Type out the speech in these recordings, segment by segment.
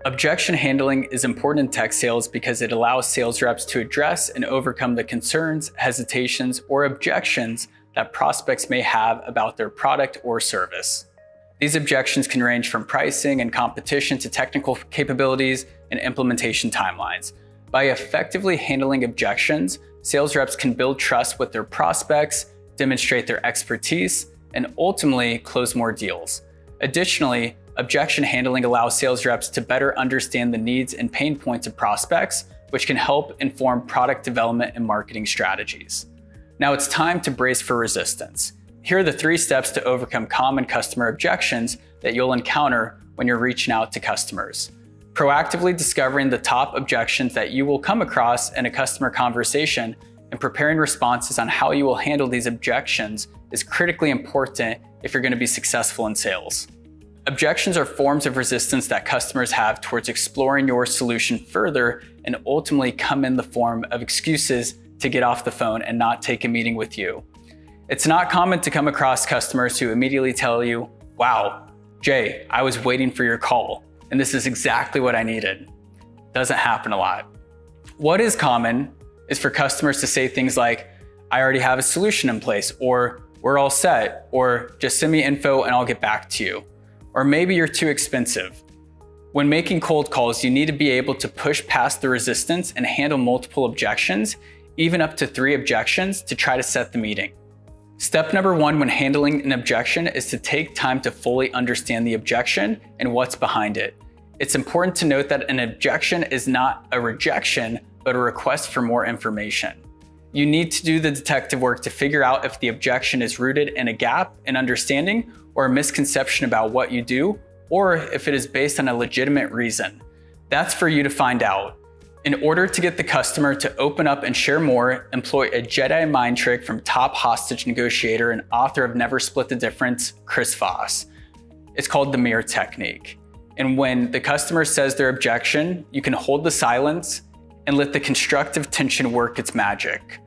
Objection handling is important in tech sales because it allows sales reps to address and overcome the concerns, hesitations, or objections that prospects may have about their product or service. These objections can range from pricing and competition to technical capabilities and implementation timelines. By effectively handling objections, sales reps can build trust with their prospects, demonstrate their expertise, and ultimately close more deals. Additionally, objection handling allows sales reps to better understand the needs and pain points of prospects, which can help inform product development and marketing strategies. Now it's time to brace for resistance. Here are the 3 steps to overcome common customer objections that you'll encounter when you're reaching out to customers. Proactively discovering the top objections that you will come across in a customer conversation and preparing responses on how you will handle these objections is critically important if you're going to be successful in sales. Objections are forms of resistance that customers have towards exploring your solution further and ultimately come in the form of excuses to get off the phone and not take a meeting with you. It's not common to come across customers who immediately tell you, "Wow, Jay, I was waiting for your call, and this is exactly what I needed." Doesn't happen a lot. What is common is for customers to say things like, "I already have a solution in place," or "We're all set," or "Just send me info and I'll get back to you." Or maybe you're too expensive. When making cold calls, you need to be able to push past the resistance and handle multiple objections, even up to 3 objections, to try to set the meeting. Step number 1 when handling an objection is to take time to fully understand the objection and what's behind it. It's important to note that an objection is not a rejection, but a request for more information. You need to do the detective work to figure out if the objection is rooted in a gap in understanding or a misconception about what you do, or if it is based on a legitimate reason. That's for you to find out. In order to get the customer to open up and share more, employ a Jedi mind trick from top hostage negotiator and author of Never Split the Difference, Chris Voss. It's called the mirror technique. And when the customer says their objection, you can hold the silence and let the constructive tension work its magic.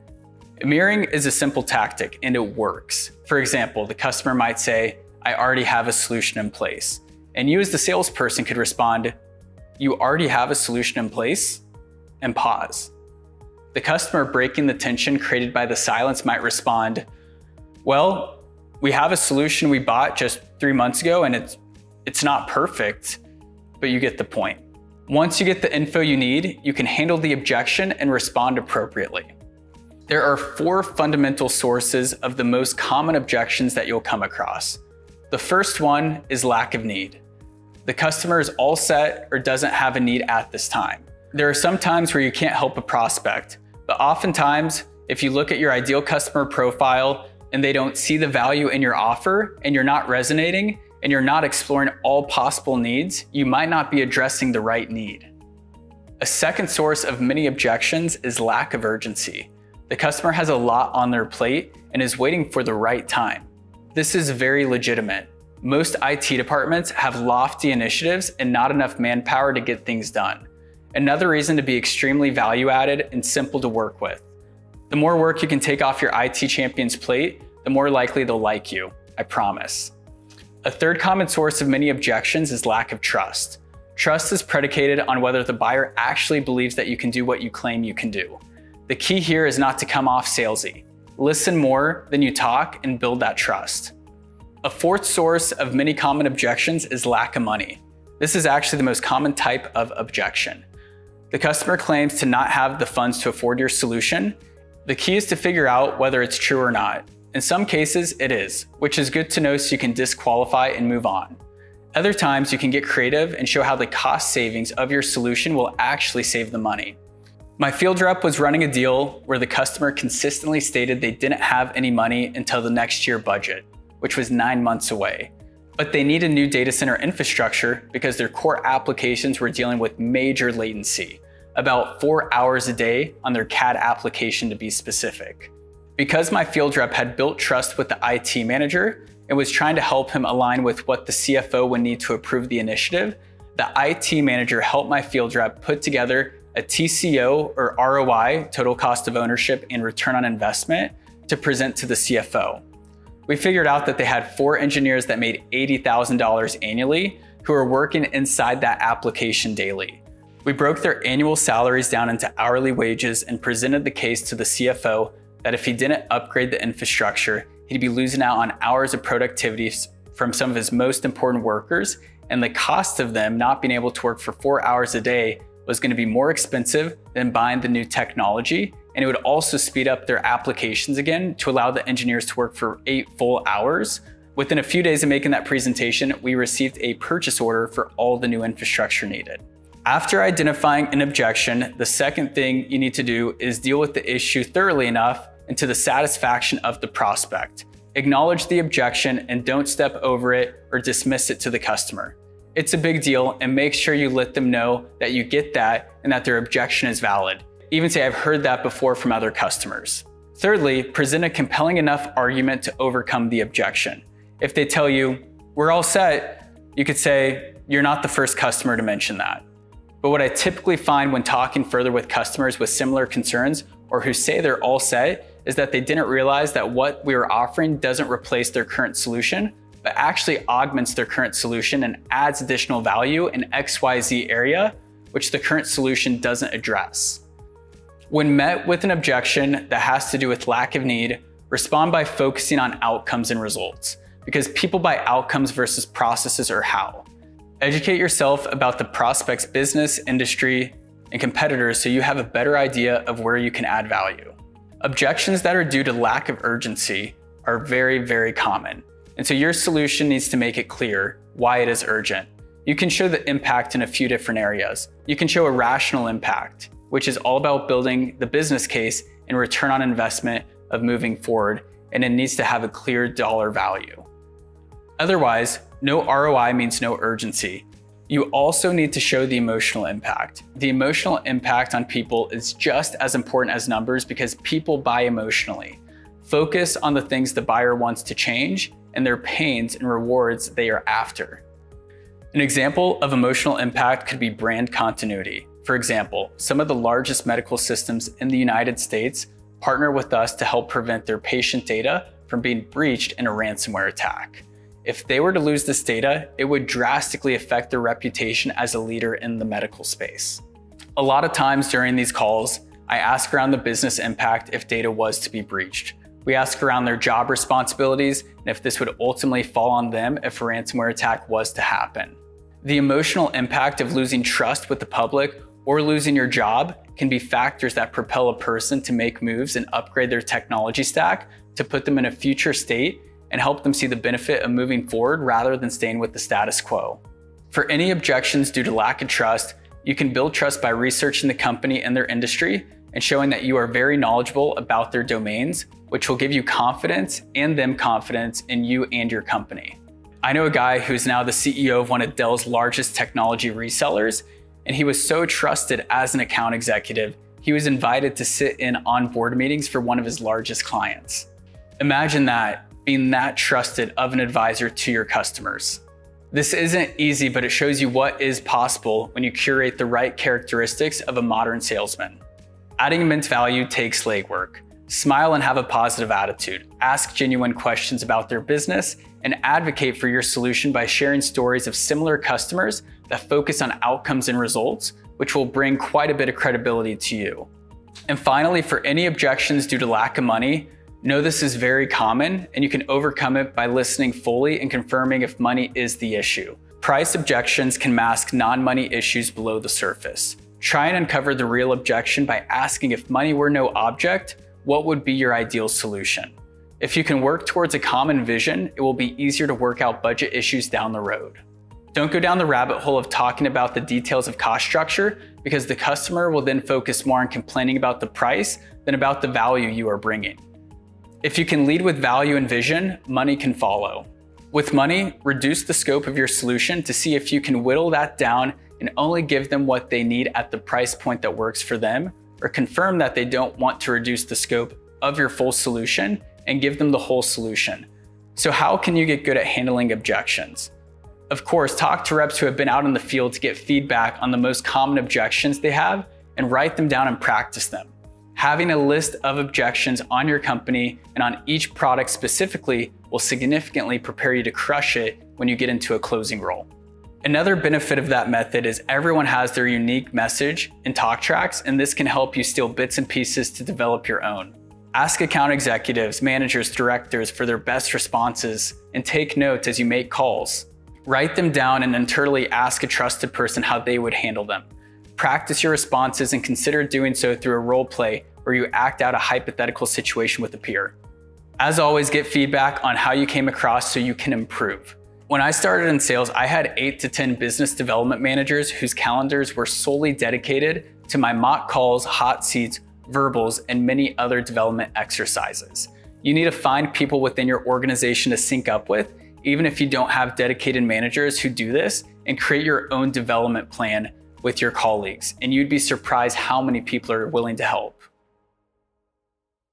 Mirroring is a simple tactic and it works. For example, the customer might say, "I already have a solution in place." And you as the salesperson could respond, "You already have a solution in place?" and pause. The customer breaking the tension created by the silence might respond, "Well, we have a solution we bought just 3 months ago and it's not perfect," but you get the point. Once you get the info you need, you can handle the objection and respond appropriately. There are 4 fundamental sources of the most common objections that you'll come across. The first one is lack of need. The customer is all set or doesn't have a need at this time. There are some times where you can't help a prospect, but oftentimes, if you look at your ideal customer profile and they don't see the value in your offer and you're not resonating and you're not exploring all possible needs, you might not be addressing the right need. A second source of many objections is lack of urgency. The customer has a lot on their plate and is waiting for the right time. This is very legitimate. Most IT departments have lofty initiatives and not enough manpower to get things done. Another reason to be extremely value-added and simple to work with. The more work you can take off your IT champion's plate, the more likely they'll like you, I promise. A third common source of many objections is lack of trust. Trust is predicated on whether the buyer actually believes that you can do what you claim you can do. The key here is not to come off salesy. Listen more than you talk and build that trust. A fourth source of many common objections is lack of money. This is actually the most common type of objection. The customer claims to not have the funds to afford your solution. The key is to figure out whether it's true or not. In some cases, it is, which is good to know so you can disqualify and move on. Other times, you can get creative and show how the cost savings of your solution will actually save the money. My field rep was running a deal where the customer consistently stated they didn't have any money until the next year budget, which was 9 months away. But they needed new data center infrastructure because their core applications were dealing with major latency, about 4 hours a day on their CAD application to be specific. Because my field rep had built trust with the IT manager and was trying to help him align with what the CFO would need to approve the initiative, the IT manager helped my field rep put together a TCO or ROI, total cost of ownership and return on investment, to present to the CFO. We figured out that they had 4 engineers that made $80,000 annually who are working inside that application daily. We broke their annual salaries down into hourly wages and presented the case to the CFO that if he didn't upgrade the infrastructure, he'd be losing out on hours of productivity from some of his most important workers, and the cost of them not being able to work for 4 hours a day was going to be more expensive than buying the new technology, and it would also speed up their applications again to allow the engineers to work for 8 full hours. Within a few days of making that presentation, we received a purchase order for all the new infrastructure needed. After identifying an objection, the second thing you need to do is deal with the issue thoroughly enough and to the satisfaction of the prospect. Acknowledge the objection and don't step over it or dismiss it to the customer. It's a big deal, and make sure you let them know that you get that and that their objection is valid. Even say, I've heard that before from other customers. Thirdly, present a compelling enough argument to overcome the objection. If they tell you, we're all set, you could say, you're not the first customer to mention that. But what I typically find when talking further with customers with similar concerns or who say they're all set is that they didn't realize that what we were offering doesn't replace their current solution, but actually augments their current solution and adds additional value in XYZ area, which the current solution doesn't address. When met with an objection that has to do with lack of need, respond by focusing on outcomes and results, because people buy outcomes versus processes or how. Educate yourself about the prospect's business, industry, and competitors so you have a better idea of where you can add value. Objections that are due to lack of urgency are very, very common. And so your solution needs to make it clear why it is urgent. You can show the impact in a few different areas. You can show a rational impact, which is all about building the business case and return on investment of moving forward, and it needs to have a clear dollar value. Otherwise, no ROI means no urgency. You also need to show the emotional impact. The emotional impact on people is just as important as numbers because people buy emotionally. Focus on the things the buyer wants to change and their pains and rewards they are after. An example of emotional impact could be brand continuity. For example, some of the largest medical systems in the United States partner with us to help prevent their patient data from being breached in a ransomware attack. If they were to lose this data, it would drastically affect their reputation as a leader in the medical space. A lot of times during these calls, I ask around the business impact if data was to be breached. We ask around their job responsibilities and if this would ultimately fall on them if a ransomware attack was to happen. The emotional impact of losing trust with the public or losing your job can be factors that propel a person to make moves and upgrade their technology stack to put them in a future state and help them see the benefit of moving forward rather than staying with the status quo. For any objections due to lack of trust, you can build trust by researching the company and their industry and showing that you are very knowledgeable about their domains, which will give you confidence and them confidence in you and your company. I know a guy who's now the CEO of one of Dell's largest technology resellers, and he was so trusted as an account executive, he was invited to sit in on board meetings for one of his largest clients. Imagine that, being that trusted of an advisor to your customers. This isn't easy, but it shows you what is possible when you curate the right characteristics of a modern salesman. Adding immense value takes legwork. Smile and have a positive attitude. Ask genuine questions about their business and advocate for your solution by sharing stories of similar customers that focus on outcomes and results, which will bring quite a bit of credibility to you. And finally, for any objections due to lack of money, know this is very common and you can overcome it by listening fully and confirming if money is the issue. Price objections can mask non-money issues below the surface. Try and uncover the real objection by asking if money were no object, what would be your ideal solution? If you can work towards a common vision, it will be easier to work out budget issues down the road. Don't go down the rabbit hole of talking about the details of cost structure because the customer will then focus more on complaining about the price than about the value you are bringing. If you can lead with value and vision, money can follow. With money, reduce the scope of your solution to see if you can whittle that down and only give them what they need at the price point that works for them, or confirm that they don't want to reduce the scope of your full solution and give them the whole solution. So how can you get good at handling objections? Of course, talk to reps who have been out in the field to get feedback on the most common objections they have and write them down and practice them. Having a list of objections on your company and on each product specifically will significantly prepare you to crush it when you get into a closing role. Another benefit of that method is everyone has their unique message and talk tracks, and this can help you steal bits and pieces to develop your own. Ask account executives, managers, directors for their best responses, and take notes as you make calls. Write them down and internally ask a trusted person how they would handle them. Practice your responses and consider doing so through a role play where you act out a hypothetical situation with a peer. As always, get feedback on how you came across so you can improve. When I started in sales, I had 8 to 10 business development managers whose calendars were solely dedicated to my mock calls, hot seats, verbals, and many other development exercises. You need to find people within your organization to sync up with, even if you don't have dedicated managers who do this, and create your own development plan with your colleagues. And you'd be surprised how many people are willing to help.